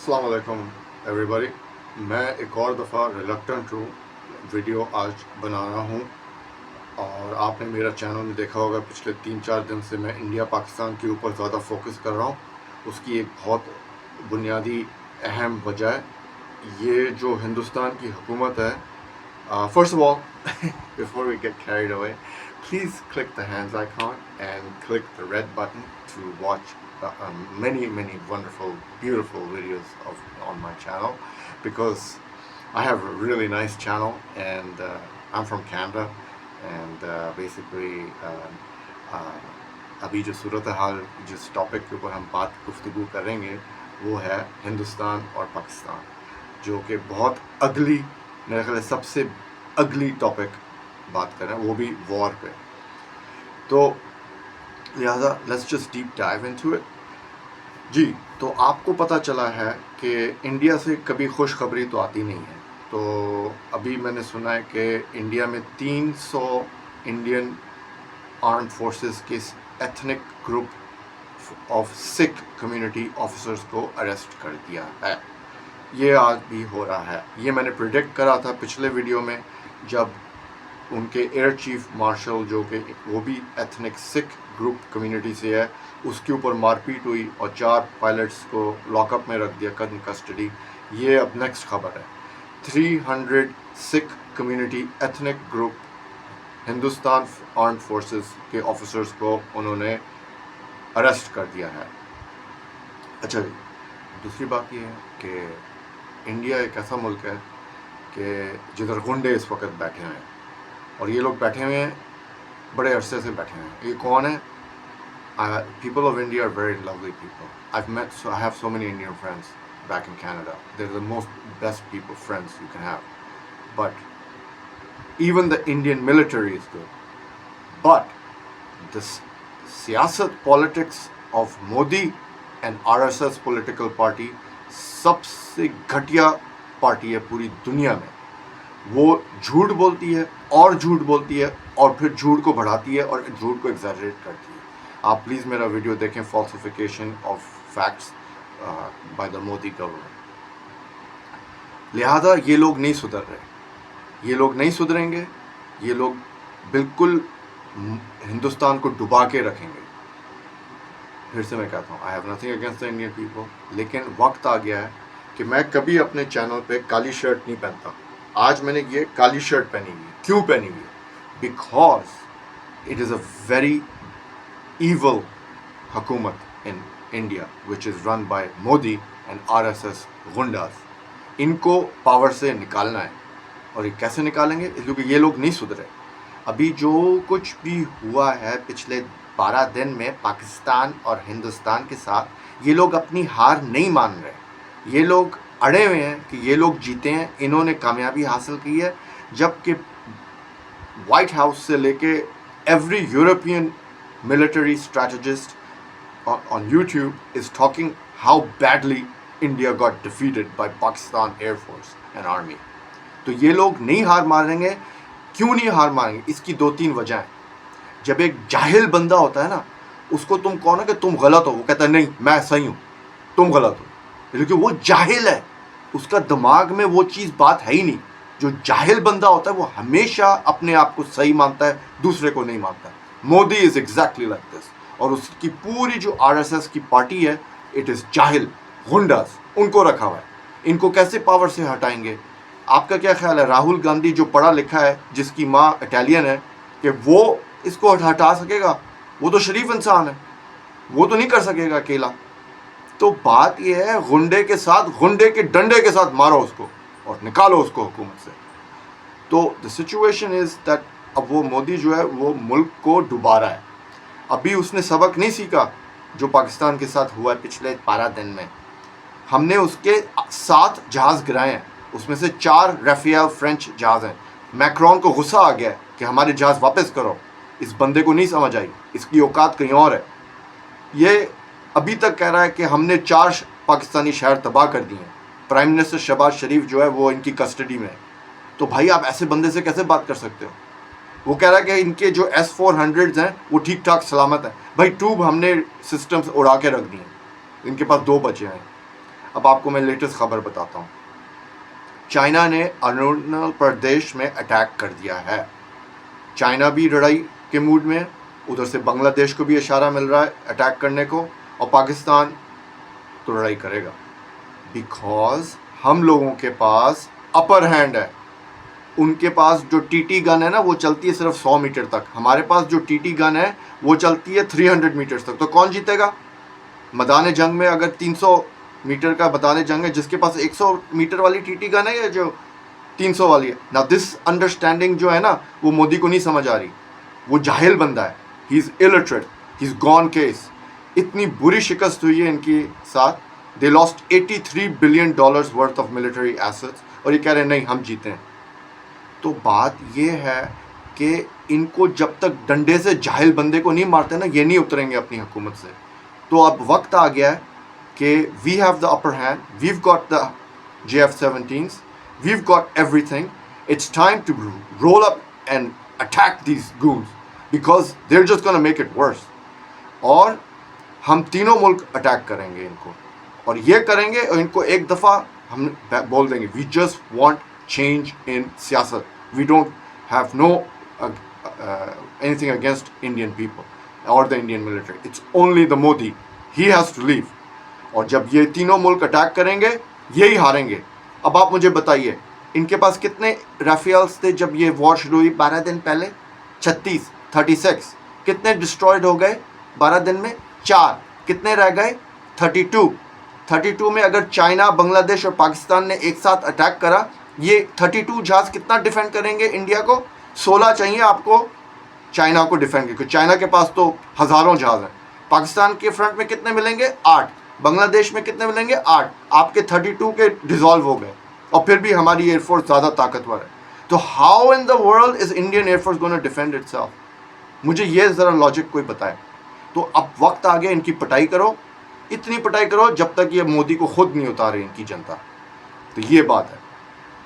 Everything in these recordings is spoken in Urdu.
السلام علیکم ایوری باڈی. میں ایک اور دفعہ ریلکٹنٹ ہوں ویڈیو آج بنا رہا ہوں، اور آپ نے میرا چینل میں دیکھا ہوگا پچھلے 3-4 دن سے میں انڈیا پاکستان کے اوپر زیادہ فوکس کر رہا ہوں. اس کی ایک بہت بنیادی اہم وجہ ہے یہ جو ہندوستان کی حکومت ہے. First of all before we get carried away, please click the hands icon and click the red button to watch many wonderful beautiful videos on my channel, because I have a really nice channel, and I'm from Canada, and basically ابھی جو صورتحال جس ٹاپک کے اوپر ہم گفتگو کریں گے وہ ہے ہندوستان اور پاکستان، جو کہ بہت اگلی، میرے خیال سب سے اگلی ٹاپک بات کریں، وہ بھی وار پہ. تو لہٰذا let's just deep dive into it. جی، تو آپ کو پتہ چلا ہے کہ انڈیا سے کبھی خوشخبری تو آتی نہیں ہے. تو ابھی میں نے سنا ہے کہ انڈیا میں 300 انڈین آرمڈ فورسز کے ethnic group of Sikh community officers کو اریسٹ کر دیا ہے. یہ آج بھی ہو رہا ہے. یہ میں نے پریڈکٹ کرا تھا پچھلے ویڈیو میں، جب ان کے ایئر چیف مارشل جو کہ وہ بھی ایتھنک سکھ گروپ کمیونٹی سے ہے، اس کے اوپر مار پیٹ ہوئی اور 4 پائلٹس کو لاک اپ میں رکھ دیا کسٹڈی. یہ اب نیکسٹ خبر ہے. 300 Sikh community ethnic group Hindustan armed forces کے آفیسرز کو انہوں نے اریسٹ کر دیا ہے. اچھا جی، دوسری بات یہ ہے کہ انڈیا ایک ایسا ملک ہے کہ جدھر غنڈے اس وقت بیٹھے ہیں، اور یہ لوگ بیٹھے ہوئے ہیں، بڑے عرصے سے بیٹھے ہیں. یہ کون ہیں؟ People of India are very lovely people. I have so many Indian friends back in Canada. They're the most best people, friends you can have. But even the Indian military is good. But the siyasat politics of Modi and RSS political party سب سے گھٹیا پارٹی ہے پوری دنیا میں. وہ جھوٹ بولتی ہے اور جھوٹ بولتی ہے اور پھر جھوٹ کو بڑھاتی ہے اور جھوٹ کو ایگزیجریٹ کرتی ہے. آپ پلیز میرا ویڈیو دیکھیں، falsification of facts by the Modi government. لہذا یہ لوگ نہیں سدھر رہے، یہ لوگ نہیں سدھریں گے. یہ لوگ بالکل ہندوستان کو ڈبا کے رکھیں گے. پھر سے میں کہتا ہوں I have nothing against the Indian people، لیکن وقت آ گیا ہے کہ میں کبھی اپنے چینل پہ کالی شرٹ نہیں پہنتا. آج میں نے یہ کالی شرٹ پہنی ہوئی. کیوں پہنی ہوئی؟ Because it is a very evil حکومت in India which is run by Modi and RSS غنڈاز. ان کو پاور سے نکالنا ہے. اور یہ کیسے نکالیں گے؟ کیونکہ یہ لوگ نہیں سدھرے. ابھی جو کچھ بھی ہوا ہے پچھلے 12 دن میں پاکستان اور ہندوستان کے ساتھ، یہ لوگ اپنی ہار نہیں مان رہے. یہ لوگ اڑے ہوئے ہیں کہ یہ لوگ جیتے ہیں، انہوں نے کامیابی حاصل کی ہے. جبکہ وائٹ ہاؤس سے لے کے every European military strategist on YouTube is talking how badly India got defeated by Pakistan air force and army. تو یہ لوگ نہیں ہار ماریں گے. کیوں نہیں ہار ماریں گے؟ اس کی 2-3 وجہ ہیں. جب ایک جاہل بندہ ہوتا ہے نا، اس کو تم کہو نا کہ تم غلط ہو، وہ کہتا ہے نہیں میں صحیح ہوں، تم غلط ہو. لیکن وہ جاہل ہے، اس کا دماغ میں وہ چیز بات ہے ہی نہیں. جو جاہل بندہ ہوتا ہے وہ ہمیشہ اپنے آپ کو صحیح مانتا ہے، دوسرے کو نہیں مانتا. Modi is exactly like this. اور اس کی پوری جو RSS کی پارٹی ہے، اٹ از جاہل غنڈاز. ان کو رکھا ہوا ہے. ان کو کیسے پاور سے ہٹائیں گے؟ آپ کا کیا خیال ہے؟ راہل گاندھی جو پڑھا لکھا ہے، جس کی ماں اٹیلین ہے، کہ وہ اس کو ہٹا سکے گا؟ وہ تو شریف انسان ہے، وہ تو نہیں کر سکے گا اکیلا. تو بات یہ ہے، غنڈے کے ساتھ، غنڈے کے ڈنڈے کے ساتھ مارو اس کو اور نکالو اس کو حکومت سے. تو the situation is that اب وہ مودی جو ہے وہ ملک کو ڈبا رہا ہے. ابھی اس نے سبق نہیں سیکھا جو پاکستان کے ساتھ ہوا ہے پچھلے 12 دن میں. ہم نے اس کے 7 جہاز گرائے ہیں، اس میں سے 4 ریفیل فرینچ جہاز ہیں. میکرون کو غصہ آ گیا کہ ہمارے جہاز واپس کرو. اس بندے کو نہیں سمجھ آئی، اس کی اوقات کہیں اور ہے. یہ ابھی تک کہہ رہا ہے کہ ہم نے 4 پاکستانی شہر تباہ کر دیے ہیں. پرائم منسٹر شہباز شریف جو ہے وہ ان کی کسٹڈی میں ہے. تو بھائی آپ ایسے بندے سے کیسے بات کر سکتے ہو؟ وہ کہہ رہا ہے کہ ان کے جو S-400 ہیں وہ ٹھیک ٹھاک سلامت ہیں. بھائی ٹوب ہم نے سسٹمز اڑا کے رکھ دی ہیں، ان کے پاس 2 بچے ہیں. اب آپ کو میں لیٹسٹ خبر بتاتا ہوں. چائنا نے اروناچل پردیش میں اٹیک کر دیا ہے. چائنا بھی لڑائی کے موڈ میں، ادھر سے بنگلہ دیش کو بھی اشارہ مل رہا ہے اٹیک کرنے کو، اور پاکستان تو لڑائی کرے گا. بیکاز ہم لوگوں کے پاس اپر ہینڈ ہے. ان کے پاس جو ٹی ٹی گن ہے نا وہ چلتی ہے صرف 100 میٹر تک. ہمارے پاس جو ٹی ٹی گن ہے وہ چلتی ہے 300 میٹر تک. تو کون جیتے گا میدان جنگ میں؟ اگر 300 میٹر کا میدان جنگ ہے، جس کے پاس 100 میٹر والی ٹی ٹی گن ہے یا جو 300 والی ہے. نا دس انڈرسٹینڈنگ جو ہے نا وہ مودی کو نہیں سمجھ آ رہی. وہ جاہل بندہ ہے. He is illiterate. He is gone case. اتنی بری شکست ہوئی ہے ان کے ساتھ. They lost $83 billion worth of military assets, اور یہ کہہ رہے ہیں نہیں ہم جیتے ہیں. تو بات یہ ہے کہ ان کو جب تک ڈنڈے سے جاہل بندے کو نہیں مارتے نا، یہ نہیں اتریں گے اپنی حکومت سے. تو اب وقت آ گیا ہے کہ we have the upper hand. We've got the JF-17s. We've got ایوری تھنگ. It's time to roll up and attack these goons because they're just gonna make it worse. اور ہم تینوں ملک اٹیک کریں گے ان کو، اور یہ کریں گے اور ان کو ایک دفعہ ہم بول دیں گے we just want change in سیاست. We don't have no any thing against Indian people اور the Indian military. It's only the Modi. He has to leave. اور جب یہ تینوں ملک اٹیک کریں گے یہی ہاریں گے. اب آپ مجھے بتائیے ان کے پاس کتنے رافیلس تھے جب یہ وار شروع ہوئی 12 دن پہلے؟ 36. کتنے ڈسٹرائڈ ہو گئے 12 دن میں؟ 4. کتنے رہ گئے؟ 32 میں اگر چائنا، بنگلہ دیش اور پاکستان نے ایک ساتھ اٹیک کرا، یہ 32 جہاز کتنا ڈیفینڈ کریں گے انڈیا کو؟ 16 چاہیے آپ کو چائنا کو ڈیفینڈ کیونکہ چائنا کے پاس تو ہزاروں جہاز ہیں. پاکستان کے فرنٹ میں کتنے ملیں گے؟ 8. بنگلہ دیش میں کتنے ملیں گے؟ 8. آپ کے 32 کے ڈیزالو ہو گئے، اور پھر بھی ہماری ایئر فورس زیادہ طاقتور ہے. تو how in the world is Indian air force gonna defend it self? مجھے یہ ذرا لاجک کوئی بتائے. تو اب وقت آ گیا ان کی پٹائی کرو. اتنی پٹائی کرو جب تک یہ مودی کو خود نہیں اتارے ان کی جنتا. تو یہ بات ہے.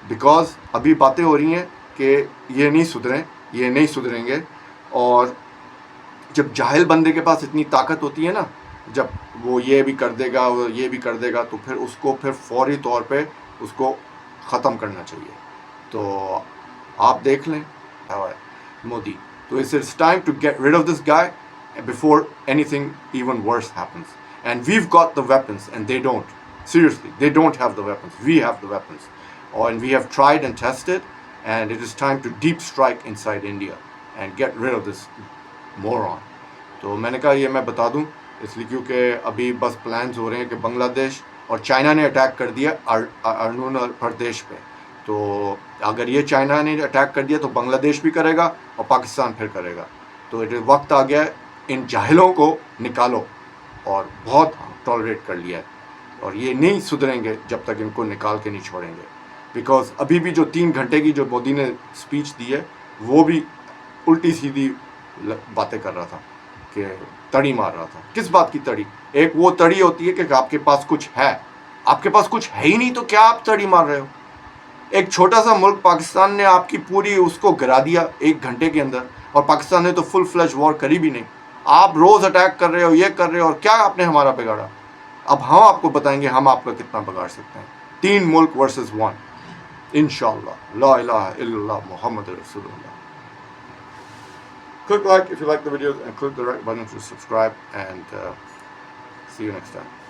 بیکاز ابھی باتیں ہو رہی ہیں کہ یہ نہیں سدھریں گے. اور جب جاہل بندے کے پاس اتنی طاقت ہوتی ہے نا، جب وہ یہ بھی کر دے گا وہ یہ بھی کر دے گا، تو پھر اس کو پھر فوری طور پہ اس کو ختم کرنا چاہیے. تو آپ دیکھ لیں مودی. تو it's time to get rid of this guy before anything even worse happens. And we've got the weapons and they don't. Seriously, they don't have the weapons. We have the weapons. And we have tried and tested, and it is time to deep strike inside India and get rid of this moron. تو میں نے کہا یہ میں بتا دوں اس لیے کیونکہ ابھی بس پلانز ہو رہے ہیں کہ بنگلہ دیش اور چائنا نے اٹیک کر دیا اروناچل پردیش پہ. تو اگر یہ چائنا نے اٹیک کر دیا تو بنگلہ دیش بھی کرے گا اور پاکستان پھر کرے گا. تو وقت آ گیا ہے ان جاہلوں کو نکالو، اور بہت ٹالریٹ کر لیا ہے، اور یہ نہیں سدھریں گے جب تک ان کو نکال کے نہیں چھوڑیں گے. بیکاز ابھی بھی جو 3 گھنٹے کی جو مودی نے اسپیچ دی ہے وہ بھی الٹی سیدھی باتیں کر رہا تھا کہ تڑی مار رہا تھا. کس بات کی تڑی؟ ایک وہ تڑی ہوتی ہے کہ آپ کے پاس کچھ ہے، آپ کے پاس کچھ ہے ہی نہیں تو کیا آپ تڑی مار رہے ہو؟ ایک چھوٹا سا ملک پاکستان نے آپ کی پوری اس کو گرا دیا 1 گھنٹے کے اندر، اور پاکستان نے تو فل فلیش وار کری بھی نہیں. آپ روز اٹیک کر رہے ہو، یہ کر رہے ہو، اور کیا آپ نے ہمارا بگاڑا؟ اب ہم آپ کو بتائیں گے ہم آپ کا کتنا بگاڑ سکتے ہیں. 3 ملک ورسز 1 انشاءاللہ. لا الہ الا اللہ محمد رسول اللہ. Click like if you like the videos and click the right button to subscribe, and see you next time.